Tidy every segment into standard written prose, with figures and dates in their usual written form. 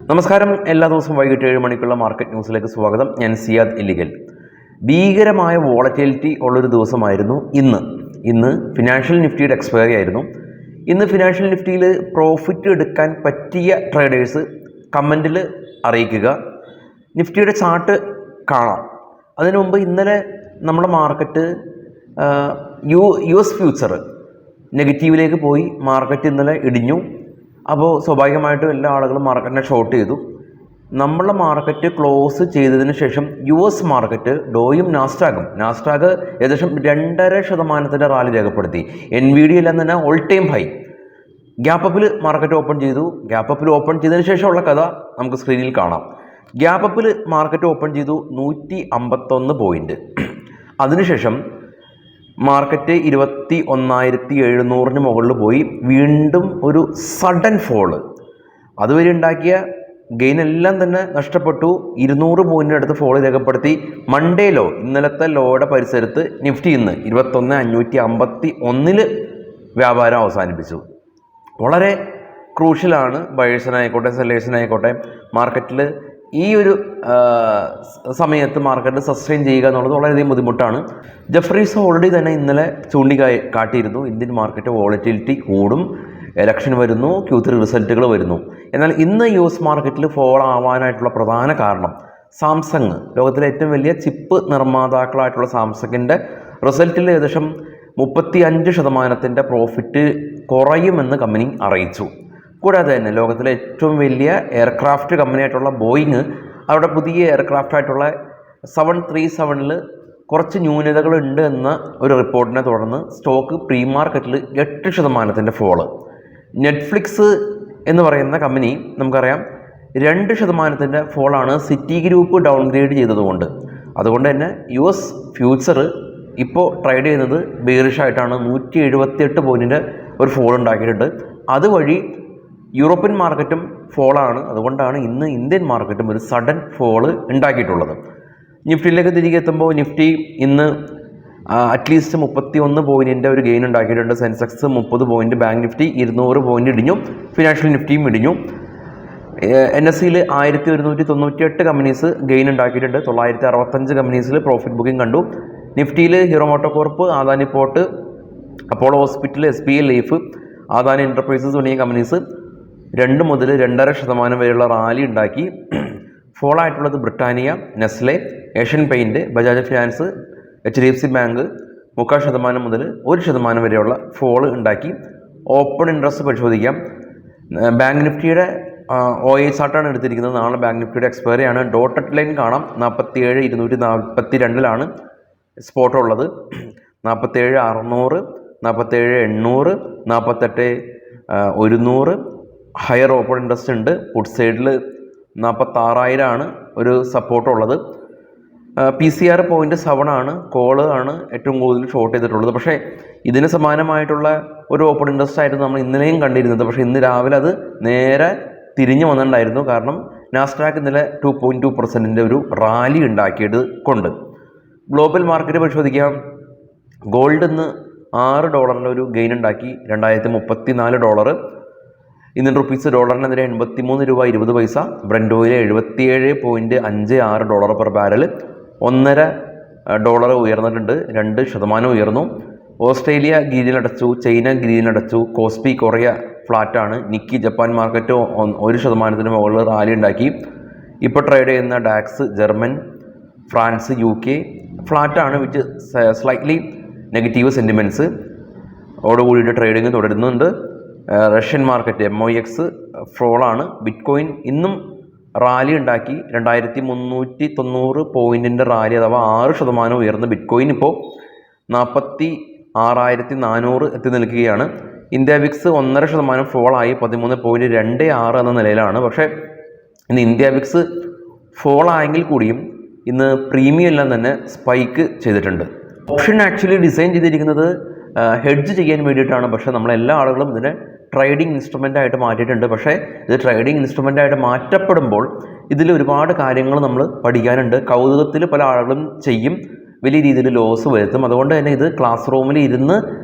നമസ്കാരം. എല്ലാ ദിവസവും വൈകിട്ട് 7 മണിക്കുള്ള മാർക്കറ്റ് ന്യൂസിലേക്ക് സ്വാഗതം. ഞാൻ സിയാദ് ഇല്ലിഗൽ. ഭീകരമായ വോളറ്റിലിറ്റി ഉള്ളൊരു ദിവസമായിരുന്നു ഇന്ന് ഫിനാൻഷ്യൽ നിഫ്റ്റിയുടെ എക്സ്പയറി ആയിരുന്നു. ഇന്ന് ഫിനാൻഷ്യൽ നിഫ്റ്റിയിൽ പ്രോഫിറ്റ് എടുക്കാൻ പറ്റിയ ട്രേഡേഴ്സ് കമൻറ്റിൽ അറിയിക്കുക. നിഫ്റ്റിയുടെ ചാർട്ട് കാണാം. അതിനു മുമ്പ് ഇന്നലെ നമ്മുടെ മാർക്കറ്റ് യു എസ് ഫ്യൂച്ചർ നെഗറ്റീവിലേക്ക് പോയി. മാർക്കറ്റ് ഇന്നലെ ഇടിഞ്ഞു. അപ്പോൾ സ്വാഭാവികമായിട്ടും എല്ലാ ആളുകളും മാർക്കറ്റിനെ ഷോർട്ട് ചെയ്തു. നമ്മളെ മാർക്കറ്റ് ക്ലോസ് ചെയ്തതിന് ശേഷം യു എസ് മാർക്കറ്റ് ഡോയും നാസ്ഡാക്ക് ഏകദേശം 2.5% റാലി രേഖപ്പെടുത്തി. NVIDIA എല്ലാം തന്നെ ഓൾ ടൈം ഹൈ. ഗ്യാപ്പപ്പിൽ മാർക്കറ്റ് ഓപ്പൺ ചെയ്തു. ഗ്യാപ്പപ്പിൽ ഓപ്പൺ ചെയ്തതിന് ശേഷമുള്ള കഥ നമുക്ക് സ്ക്രീനിൽ കാണാം. ഗ്യാപ്പപ്പിൽ മാർക്കറ്റ് ഓപ്പൺ ചെയ്തു 151 പോയിൻറ്റ്. അതിനുശേഷം മാർക്കറ്റ് 21,700 മുകളിൽ പോയി. വീണ്ടും ഒരു സഡൻ ഫോള്. അതുവരെ ഉണ്ടാക്കിയ ഗെയിൻ എല്ലാം തന്നെ നഷ്ടപ്പെട്ടു. 200 പോയിൻറ്റിന് അടുത്ത് ഫോള് രേഖപ്പെടുത്തി. മൺഡേ ലോ, ഇന്നലത്തെ ലോയുടെ പരിസരത്ത് നിഫ്റ്റി ഇന്ന് 21,551 വ്യാപാരം അവസാനിപ്പിച്ചു. വളരെ ക്രൂഷ്യലാണ് ബയേഴ്സിനായിക്കോട്ടെ സെല്ലേഴ്സിനായിക്കോട്ടെ മാർക്കറ്റിൽ ഈ ഒരു സമയത്ത് മാർക്കറ്റ് സസ്റ്റെയിൻ ചെയ്യുക എന്നുള്ളത് വളരെയധികം ബുദ്ധിമുട്ടാണ്. ജെഫ്രീസ് ഓൾറെഡി തന്നെ ഇന്നലെ ചൂണ്ടിക്കാട്ടിയിരുന്നു ഇന്ത്യൻ മാർക്കറ്റ് വോളറ്റിലിറ്റി കൂടും, ഇലക്ഷൻ വരുന്നു, Q3 റിസൾട്ടുകൾ വരുന്നു. എന്നാൽ ഇന്ന് US മാർക്കറ്റിൽ ഫോൾ ആവാനായിട്ടുള്ള പ്രധാന കാരണം സാംസങ്, ലോകത്തിലെ ഏറ്റവും വലിയ ചിപ്പ് നിർമ്മാതാക്കളായിട്ടുള്ള സാംസങ്ങിൻ്റെ റിസൾട്ടിൽ ഏകദേശം 35% പ്രോഫിറ്റ് കുറയുമെന്ന് കമ്പനി അറിയിച്ചു. കൂടാതെ തന്നെ ലോകത്തിലെ ഏറ്റവും വലിയ എയർക്രാഫ്റ്റ് കമ്പനിയായിട്ടുള്ള ബോയിങ് അവിടെ പുതിയ എയർക്രാഫ്റ്റ് ആയിട്ടുള്ള 737 കുറച്ച് ന്യൂനതകളുണ്ട് എന്ന ഒരു റിപ്പോർട്ടിനെ തുടർന്ന് സ്റ്റോക്ക് പ്രീ മാർക്കറ്റിൽ 8% ഫോള്. നെറ്റ്ഫ്ലിക്സ് എന്ന് പറയുന്ന കമ്പനി നമുക്കറിയാം 2% ഫോളാണ് സിറ്റി ഗ്രൂപ്പ് ഡൗൺഗ്രേഡ് ചെയ്തതുകൊണ്ട്. അതുകൊണ്ട് തന്നെ US ഫ്യൂച്ചർ ഇപ്പോൾ ട്രേഡ് ചെയ്യുന്നത് ബെയറിഷായിട്ടാണ്. 178 പോയിൻറ്റിൻ്റെ ഒരു ഫോൾ ഉണ്ടാക്കിയിട്ടുണ്ട്. അതുവഴി യൂറോപ്യൻ മാർക്കറ്റും ഫോളാണ്. അതുകൊണ്ടാണ് ഇന്ന് ഇന്ത്യൻ മാർക്കറ്റും ഒരു സഡൻ ഫോള് ഉണ്ടാക്കിയിട്ടുള്ളത്. നിഫ്റ്റിയിലേക്ക് തിരികെ എത്തുമ്പോൾ നിഫ്റ്റി ഇന്ന് അറ്റ്ലീസ്റ്റ് 31 പോയിൻറ്റിൻ്റെ ഒരു ഗെയിൻ ഉണ്ടാക്കിയിട്ടുണ്ട്. Sensex 30 point, bank Nifty 200 point ഇടിഞ്ഞു, ഫിനാൻഷ്യൽ നിഫ്റ്റിയും ഇടിഞ്ഞു. NSEയിൽ 1198 കമ്പനീസ് ഗെയിൻ ഉണ്ടാക്കിയിട്ടുണ്ട്. 965 കമ്പനീസിൽ പ്രോഫിറ്റ് ബുക്കിംഗ് കണ്ടു. നിഫ്റ്റിയിൽ Hero motocorp, Adani port, Apollo hospital, SBI life, Adani enterprises തുടങ്ങിയ കമ്പനീസ് 2 മുതൽ 2.5% വരെയുള്ള റാലി ഉണ്ടാക്കി. ഫോളായിട്ടുള്ളത് Britannia, Nestle, Asian paint, Bajaj finance, HDFC bank 3% മുതൽ 1% വരെയുള്ള ഫോള് ഉണ്ടാക്കി. ഓപ്പൺ ഇൻട്രസ്റ്റ് പരിശോധിക്കാം. ബാങ്ക് നിഫ്റ്റിയുടെ OI ചാർട്ടാണ് എടുത്തിരിക്കുന്നത്. നാളെ ബാങ്ക് നിഫ്റ്റിയുടെ എക്സ്പയറിയാണ്. ഡോട്ടഡ് ലൈൻ കാണാം. 47,242 സ്പോട്ട് ഉള്ളത്. 47,600, 47,800, 48,100 ഹയർ ഓപ്പൺ ഇൻട്രസ്റ്റ് ഉണ്ട്. പുട്ട് സൈഡിൽ 46,000 ഒരു സപ്പോർട്ടുള്ളത്. PCR 0.7 കോള് ആണ് ഏറ്റവും കൂടുതൽ ഷോർട്ട് ചെയ്തിട്ടുള്ളത്. പക്ഷേ ഇതിന് സമാനമായിട്ടുള്ള ഒരു ഓപ്പൺ ഇൻട്രസ്റ്റ് ആയിരുന്നു നമ്മൾ ഇന്നലെയും കണ്ടിരുന്നത്. പക്ഷേ ഇന്ന് രാവിലെ അത് നേരെ തിരിഞ്ഞു വന്നിട്ടുണ്ടായിരുന്നു. കാരണം നാസ്ഡാക്ക് ഇന്നലെ 2.2% ഒരു റാലി ഉണ്ടാക്കിയത് കൊണ്ട്. ഗ്ലോബൽ മാർക്കറ്റ് പരിശോധിക്കാം. ഗോൾഡ് ഇന്ന് $6 ഒരു ഗെയിൻ ഉണ്ടാക്കി, $2,034. ഇന്ത്യൻ റുപ്പീസ് ഡോളറിനെതിരെ 83 രൂപ 20 പൈസ. Brent oil $77.56 per barrel. $1.5 ഉയർന്നിട്ടുണ്ട്, 2% ഉയർന്നു. ഓസ്ട്രേലിയ ഗ്രീനിലടച്ചു, ചൈന ഗ്രീനിലടച്ചു, കോസ്പി കൊറിയ ഫ്ലാറ്റാണ്. നിക്കി ജപ്പാൻ മാർക്കറ്റ് 1% മുകളിൽ റാലി ഉണ്ടാക്കി. ഇപ്പോൾ ട്രേഡ് ചെയ്യുന്ന ഡാക്സ് ജർമ്മൻ, ഫ്രാൻസ്, UK ഫ്ലാറ്റാണ്, വിച്ച് സ്ലൈറ്റ്ലി നെഗറ്റീവ് സെൻറ്റിമെൻറ്റ്സ് ഓടുകൂടിയിട്ട് ട്രേഡിങ് തുടരുന്നുണ്ട്. റഷ്യൻ മാർക്കറ്റ് MOX ഫ്രോളാണ്. ബിറ്റ്കോയിൻ ഇന്നും റാലി ഉണ്ടാക്കി. 2,390 പോയിൻറ്റിൻ്റെ റാലി, അഥവാ 6% ഉയർന്ന് ബിറ്റ്കോയിൻ ഇപ്പോൾ 46,400 എത്തി നിൽക്കുകയാണ്. ഇന്ത്യ വിക്സ് 1.5% ഫോളായി 13.26 എന്ന നിലയിലാണ്. പക്ഷേ ഇന്ന് ഇന്ത്യ വിക്സ് ഫോളായെങ്കിൽ കൂടിയും ഇന്ന് പ്രീമിയം എല്ലാം തന്നെ സ്പൈക്ക് ചെയ്തിട്ടുണ്ട്. ഓപ്ഷൻ ആക്ച്വലി ഡിസൈൻ ചെയ്തിരിക്കുന്നത് ഹെഡ്ജ് ചെയ്യാൻ വേണ്ടിയിട്ടാണ്. പക്ഷേ നമ്മളെല്ലാ ആളുകളും ഇതിനെ ട്രേഡിംഗ് ഇൻസ്ട്രുമെൻ്റ് ആയിട്ട് മാറ്റിയിട്ടുണ്ട്. പക്ഷേ ഇത് ട്രേഡിംഗ് ഇൻസ്ട്രുമെൻ്റ് ആയിട്ട് മാറ്റപ്പെടുമ്പോൾ ഇതിൽ ഒരുപാട് കാര്യങ്ങൾ നമ്മൾ പഠിക്കാനുണ്ട്. കൗതുകത്തിൽ പല ആളുകളും ചെയ്യും, വലിയ രീതിയിൽ ലോസ് വരുത്തും. അതുകൊണ്ട് തന്നെ ഇത് ക്ലാസ് റൂമിൽ ഇരുന്ന്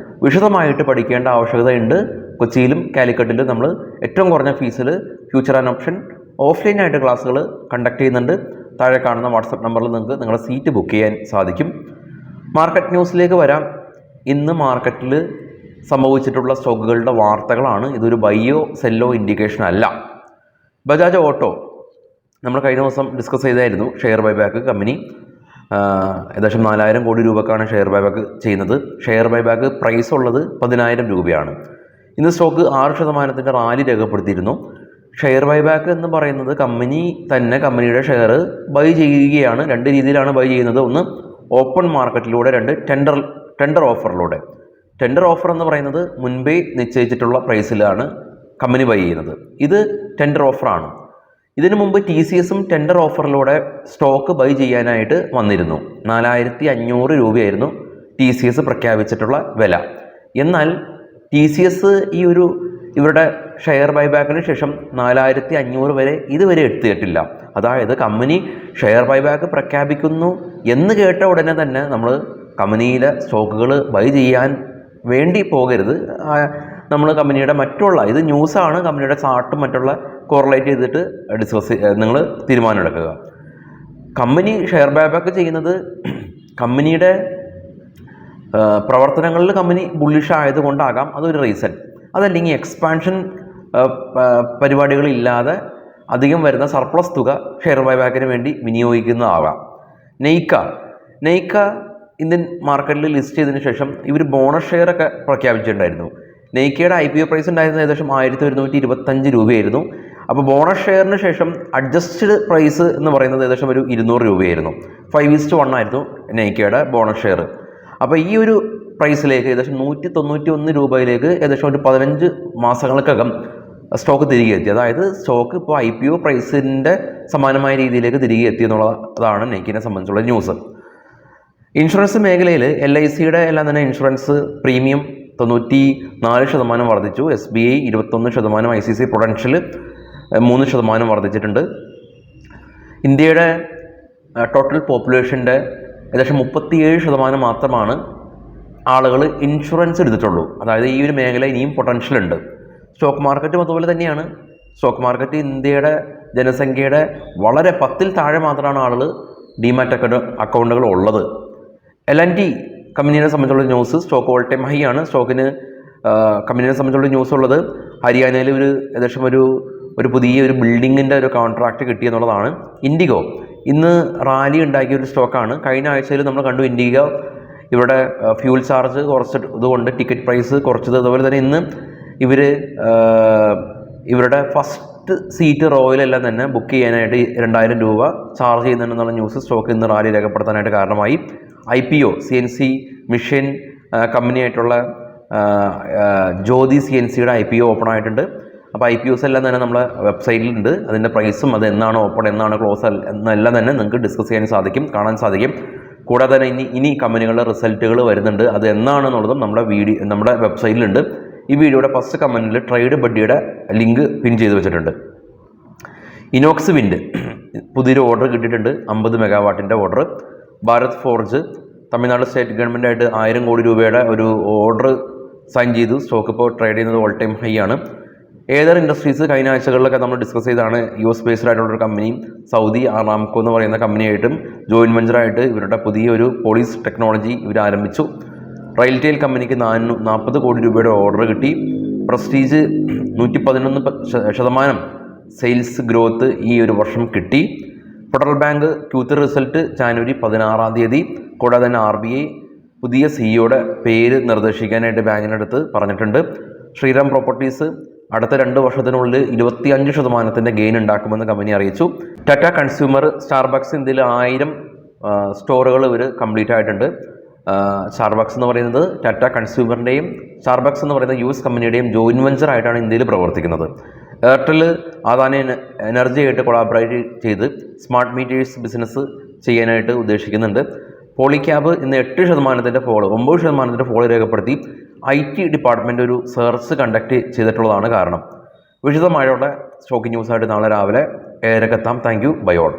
വിശദമായിട്ട് പഠിക്കേണ്ട ആവശ്യകതയുണ്ട്. കൊച്ചിയിലും കാലിക്കറ്റിലും നമ്മൾ ഏറ്റവും കുറഞ്ഞ ഫീസിൽ ഫ്യൂച്ചർ ആൻഡ് ഓപ്ഷൻ ഓഫ്ലൈനായിട്ട് ക്ലാസ്സുകൾ കണ്ടക്ട് ചെയ്യുന്നുണ്ട്. താഴെ കാണുന്ന വാട്സപ്പ് നമ്പറിൽ നിങ്ങൾക്ക് നിങ്ങളുടെ സീറ്റ് ബുക്ക് ചെയ്യാൻ സാധിക്കും. മാർക്കറ്റ് ന്യൂസിലേക്ക് വരാം. ഇന്ന് മാർക്കറ്റിൽ സംഭവിച്ചിട്ടുള്ള സ്റ്റോക്കുകളുടെ വാർത്തകളാണ്. ഇതൊരു ബൈയോ സെല്ലോ ഇൻഡിക്കേഷൻ അല്ല. ബജാജ് ഓട്ടോ നമ്മൾ കഴിഞ്ഞ ദിവസം ഡിസ്കസ് ചെയ്തായിരുന്നു. ഷെയർ ബൈബാക്ക് കമ്പനി ഏകദേശം 4000 കോടി രൂപക്കാണ് ഷെയർ ബൈബാക്ക് ചെയ്യുന്നത്. ഷെയർ ബൈബാക്ക് പ്രൈസ് ഉള്ളത് 10,000 രൂപയാണ്. ഇന്ന് സ്റ്റോക്ക് 6% റാലി രേഖപ്പെടുത്തിയിരുന്നു. ഷെയർ ബൈബാക്ക് എന്ന് പറയുന്നത് കമ്പനിയുടെ ഷെയർ ബൈ ചെയ്യുകയാണ്. 2 രീതിയിലാണ് ബൈ ചെയ്യുന്നത്. ഒന്ന് ഓപ്പൺ മാർക്കറ്റിലൂടെ, 2 ടെൻഡർ ഓഫറിലൂടെ. ടെൻഡർ ഓഫർ എന്ന് പറയുന്നത് മുൻപേ നിശ്ചയിച്ചിട്ടുള്ള പ്രൈസിലാണ് കമ്പനി ബൈ ചെയ്യുന്നത്. ഇത് ടെൻഡർ ഓഫറാണ്. ഇതിനു മുമ്പ് TCSും ടെൻഡർ ഓഫറിലൂടെ സ്റ്റോക്ക് ബൈ ചെയ്യാനായിട്ട് വന്നിരുന്നു. 4500 രൂപയായിരുന്നു TCS പ്രഖ്യാപിച്ചിട്ടുള്ള വില. എന്നാൽ TCS ഇവരുടെ ഷെയർ ബൈബാക്കിന് ശേഷം 4500 വരെ ഇതുവരെ എത്തിയിട്ടില്ല. അതായത് കമ്പനി ഷെയർ ബൈബാക്ക് പ്രഖ്യാപിക്കുന്നു എന്ന് കേട്ട ഉടനെ തന്നെ നമ്മൾ കമ്പനിയിലെ സ്റ്റോക്കുകൾ ബൈ ചെയ്യാൻ വേണ്ടി പോകരുത്. നമ്മൾ കമ്പനിയുടെ ഇത് ന്യൂസാണ്, കമ്പനിയുടെ ചാർട്ടും മറ്റുള്ള കോറിലേറ്റ് ചെയ്തിട്ട് നിങ്ങൾ തീരുമാനമെടുക്കുക. കമ്പനി ഷെയർ ബൈബാക്ക് ചെയ്യുന്നത് കമ്പനിയുടെ പ്രവർത്തനങ്ങളിൽ കമ്പനി ബുള്ളിഷ് ആയതുകൊണ്ടാകാം, അതൊരു റീസൺ. അതല്ലെങ്കിൽ എക്സ്പാൻഷൻ പരിപാടികളില്ലാതെ അധികം വരുന്ന സർപ്ലസ് തുക ഷെയർ ബൈബാക്കിന് വേണ്ടി വിനിയോഗിക്കുന്നതാകാം. നെയ്ക്ക ഇന്ത്യൻ മാർക്കറ്റിൽ ലിസ്റ്റ് ചെയ്തതിന് ശേഷം ഇവർ ബോണസ് ഷെയറൊക്കെ പ്രഖ്യാപിച്ചിട്ടുണ്ടായിരുന്നു. നെയ്ക്കയുടെ IPO പ്രൈസ് ഉണ്ടായിരുന്നത് ഏകദേശം 1125 രൂപയായിരുന്നു. അപ്പോൾ ബോണസ് ഷെയറിന് ശേഷം അഡ്ജസ്റ്റഡ് പ്രൈസ് എന്ന് പറയുന്നത് ഏകദേശം ഒരു 200 രൂപയായിരുന്നു. 5:1 ആയിരുന്നു നെയ്ക്കയുടെ ബോണസ് ഷെയർ. അപ്പോൾ ഈ ഒരു പ്രൈസിലേക്ക് ഏകദേശം 191 രൂപയിലേക്ക് ഏകദേശം ഒരു 15 മാസങ്ങൾക്കകം സ്റ്റോക്ക് തിരികെ എത്തി. അതായത് സ്റ്റോക്ക് ഇപ്പോൾ IPO പ്രൈസിൻ്റെ സമാനമായ രീതിയിലേക്ക് തിരികെ എത്തി എന്നുള്ളതാണ് നെയ്ക്കിനെ സംബന്ധിച്ചുള്ള ന്യൂസ്. ഇൻഷുറൻസ് മേഖലയിൽ LICയുടെ എല്ലാം തന്നെ ഇൻഷുറൻസ് പ്രീമിയം 94% വർദ്ധിച്ചു. SBI 21%, ICICI പ്രൊഡൻഷ്യൽ 3% വർദ്ധിച്ചിട്ടുണ്ട്. ഇന്ത്യയുടെ ടോട്ടൽ പോപ്പുലേഷൻ്റെ ഏകദേശം 37% മാത്രമാണ് ആളുകൾ ഇൻഷുറൻസ് എടുത്തിട്ടുള്ളൂ. അതായത് ഈ ഒരു മേഖല ഇനിയും പൊട്ടൻഷ്യൽ ഉണ്ട്. സ്റ്റോക്ക് മാർക്കറ്റും അതുപോലെ തന്നെയാണ്. സ്റ്റോക്ക് മാർക്കറ്റ് ഇന്ത്യയുടെ ജനസംഖ്യയുടെ വളരെ 10ൽ താഴെ മാത്രമാണ് ആളുകൾ ഡിമാറ്റ് അക്കൗണ്ടുകൾ ഉള്ളത്. L&T കമ്പനിയെ സംബന്ധിച്ചുള്ള news, stock all time high ആണ്. കമ്പനിയെ സംബന്ധിച്ചുള്ള ന്യൂസ് ഉള്ളത് ഹരിയാനയിൽ ഏകദേശം ഒരു പുതിയ ബിൽഡിങ്ങിൻ്റെ ഒരു കോൺട്രാക്റ്റ് കിട്ടിയെന്നുള്ളതാണ്. ഇൻഡിഗോ ഇന്ന് റാലി ഉണ്ടാക്കിയ ഒരു സ്റ്റോക്കാണ്. കഴിഞ്ഞ ആഴ്ചയിൽ നമ്മൾ കണ്ടു ഇൻഡിഗോ ഇവരുടെ ഫ്യൂൽ ചാർജ് കുറച്ചതുകൊണ്ട് ടിക്കറ്റ് പ്രൈസ് കുറച്ചത്. അതുപോലെ തന്നെ ഇന്ന് ഇവരുടെ ഫസ്റ്റ് സീറ്റ് റോയിലെല്ലാം തന്നെ ബുക്ക് ചെയ്യാനായിട്ട് 2000 രൂപ ചാർജ് ചെയ്യുന്നുണ്ടെന്നുള്ള ന്യൂസ് സ്റ്റോക്ക് ഇന്ന് റാലി രേഖപ്പെടുത്താനായിട്ട് കാരണമായി. IPO CNC മിഷൻ കമ്പനിയായിട്ടുള്ള ജ്യോതി CNCയുടെ IPO ഓപ്പൺ ആയിട്ടുണ്ട്. അപ്പോൾ IPOs എല്ലാം തന്നെ നമ്മളെ വെബ്സൈറ്റിലുണ്ട്. അതിൻ്റെ പ്രൈസും അത് എന്നാണ് ഓപ്പൺ, എന്നാണ് ക്ലോസ് എന്നെല്ലാം തന്നെ നിങ്ങൾക്ക് ഡിസ്കസ് ചെയ്യാൻ സാധിക്കും, കാണാൻ സാധിക്കും. കൂടാതെ തന്നെ ഇനി കമ്പനികളുടെ റിസൾട്ടുകൾ വരുന്നുണ്ട്. അത് എന്നാണെന്നുള്ളതും നമ്മുടെ വെബ്സൈറ്റിലുണ്ട്. ഈ വീഡിയോയുടെ ഫസ്റ്റ് കമൻറ്റിൽ ട്രേഡ് ബഡ്ഡിയുടെ ലിങ്ക് പിൻ ചെയ്ത് വെച്ചിട്ടുണ്ട്. ഇനോക്സ് വിൻഡ് പുതിയൊരു ഓർഡർ കിട്ടിയിട്ടുണ്ട്, 50 മെഗാവാട്ടിൻ്റെ ഓർഡർ. ഭാരത് ഫോർജ് തമിഴ്നാട് സ്റ്റേറ്റ് ഗവൺമെൻറ്റായിട്ട് 1000 കോടി രൂപയുടെ ഒരു ഓർഡർ സൈൻ ചെയ്തു. സ്റ്റോക്ക് ഇപ്പോൾ ട്രേഡ് ചെയ്യുന്നത് ഓൾ ടൈം ഹൈ ആണ്. ഏതർ ഇൻഡസ്ട്രീസ് കഴിഞ്ഞ ആഴ്ചകളിലൊക്കെ നമ്മൾ ഡിസ്കസ് ചെയ്താണ്. US ബേസ്ഡ് ആയിട്ടുള്ളൊരു കമ്പനിയും സൗദി അറാംകോ എന്ന് പറയുന്ന കമ്പനിയായിട്ടും ജോയിൻറ്റ് വെഞ്ചറായിട്ട് ഇവരുടെ പുതിയൊരു പോളീസ് ടെക്നോളജി ഇവർ ആരംഭിച്ചു. റെയിൽടെയിൽ കമ്പനിക്ക് 40 കോടി രൂപയുടെ ഓർഡർ കിട്ടി. പ്രസ്റ്റീജ് 111% സെയിൽസ് ഗ്രോത്ത് ഈ ഒരു വർഷം കിട്ടി. ഫെഡറൽ ബാങ്ക് Q3 റിസൾട്ട് ജനുവരി 16 കൂടാതെ തന്നെ RBI പുതിയ സിഇഒയുടെ പേര് നിർദ്ദേശിക്കാനായിട്ട് ബാങ്കിനടുത്ത് പറഞ്ഞിട്ടുണ്ട്. ശ്രീറാം പ്രോപ്പർട്ടീസ് അടുത്ത 2 വർഷത്തിനുള്ളിൽ 25% ഗെയിൻ ഉണ്ടാക്കുമെന്ന് കമ്പനി അറിയിച്ചു. ടാറ്റ കൺസ്യൂമർ സ്റ്റാർബക്സ് ഇന്ത്യയിൽ 1000 സ്റ്റോറുകൾ ഇവർ കംപ്ലീറ്റ് ആയിട്ടുണ്ട്. സ്റ്റാർബക്സ് എന്ന് പറയുന്നത് ടാറ്റ കൺസ്യൂമറിൻ്റെയും സ്റ്റാർബക്സ് എന്ന് പറയുന്ന US കമ്പനിയുടെയും ജോയിൻറ്റ് വെഞ്ചർ ആയിട്ടാണ് ഇന്ത്യയിൽ പ്രവർത്തിക്കുന്നത്. എയർടെൽ അദാനി എനർജി ആയിട്ട് കൊളാബറേറ്റ് ചെയ്ത് സ്മാർട്ട് മീറ്റേഴ്സ് ബിസിനസ് ചെയ്യാനായിട്ട് ഉദ്ദേശിക്കുന്നുണ്ട്. പോളിക്യാബ് ഇന്ന് 8% ഫോള് 9% ഫോള് രേഖപ്പെടുത്തി. IT ഡിപ്പാർട്ട്മെൻറ്റ് ഒരു സെർച്ച് കണ്ടക്ട് ചെയ്തിട്ടുള്ളതാണ് കാരണം. വിശദമായുള്ള സ്റ്റോക്ക് ന്യൂസായിട്ട് നാളെ രാവിലെ 7:00 താങ്ക് യു. By all.